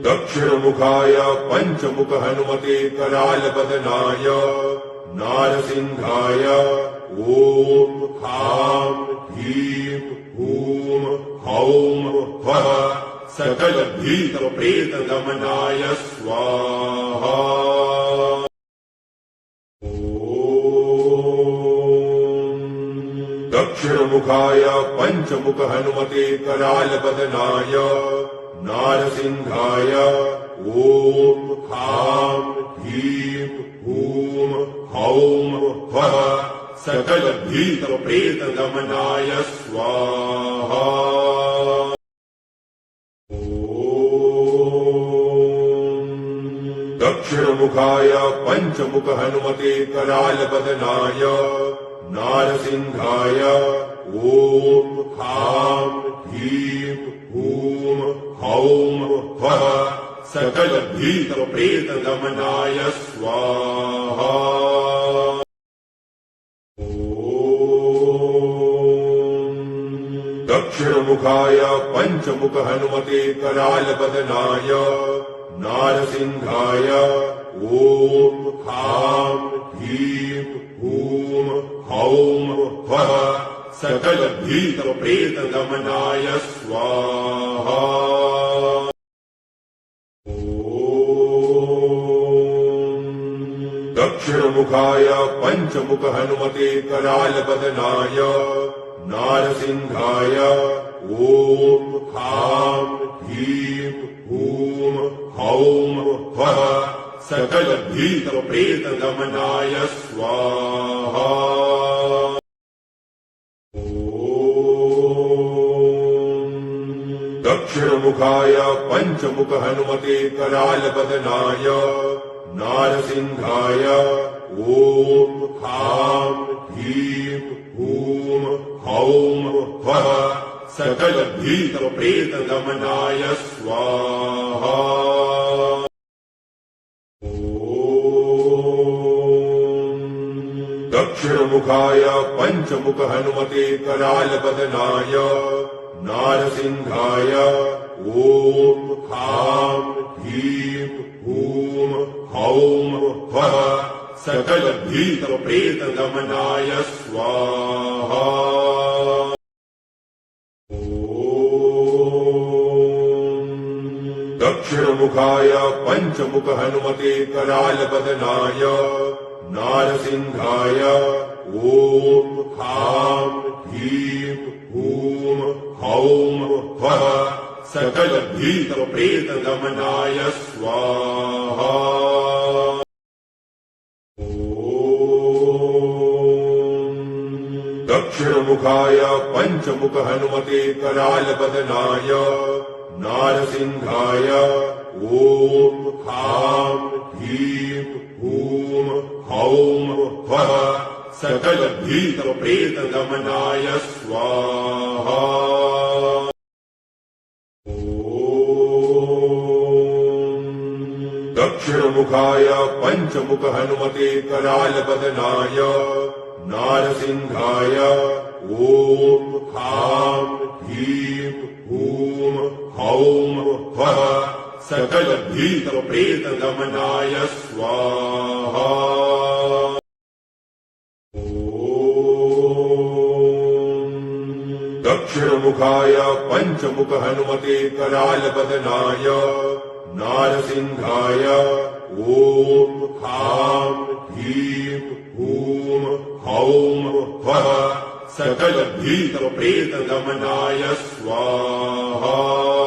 दक्षिणमुखाय पंचमुख हनुमते करालबदनाय नारसिंहाय ओम खां ह्रीं हूं हौं फः सकल भीत प्रेत दमनाय स्वाहा। दक्षिणमुखाय पंचमुख हनुमते करालबदनाय नारसिंहाय ओम खां ह्रीं हूं हौं फः सकल भीत प्रेत दमनाय स्वाहा। दक्षिणमुखाय पंचमुख हनुमते करालबदनाय नारसिंहाय ओम खां ह्रीं हूं हौं फः सकल भीत प्रेत दमनाय स्वाहा। दक्षिणमुखाय पंचमुख हनुमते करालबदनाय नारसिंहाय ओम खां ह्रीं हूं हौं फः सकल भीत प्रेत दमनाय स्वाहा। दक्षिणमुखाय पंचमुख हनुमते करालबदनाय नारसिंहाय ओम खां ह्रीं हूं हौं फः सकल भीत प्रेत दमनाय स्वाहा। दक्षिणमुखाय पंचमुख हनुमते करालबदनाय नारसिंहाय ओम खां ह्रीं हूं हौं फः सकल भीत प्रेत दमनाय स्वाहा। दक्षिणमुखाय पंचमुख हनुमते करालबदनाय नारसिंहाय ओम खां ह्रीं हूं हौं फः सकल भीत प्रेत दमनाय स्वाहा। दक्षिणमुखाय पंचमुख हनुमते करालबदनाय नारसिंहाय ओम खां ह्रीं हूं हौं फः सकल भीत प्रेत दमनाय स्वाहा। दक्षिणमुखाय पंचमुख हनुमते करालबदनाय नारसिंहाय ओम खां ह्रीं हूं हौं फः सकल भीत प्रेत दमनाय स्वाहा। दक्षिणमुखाय पंचमुख हनुमते करालबदनाय नारसिंहाय ओम खां ह्रीं हूं हौं फः सकल भीत प्रेत दमनाय स्वाहा। दक्षिणमुखाय पंचमुख हनुमते करालबदनाय नारसिंहाय ओम खां ह्रीं हूं हौं फः सकल भीत प्रेत दमनाय स्वाहा।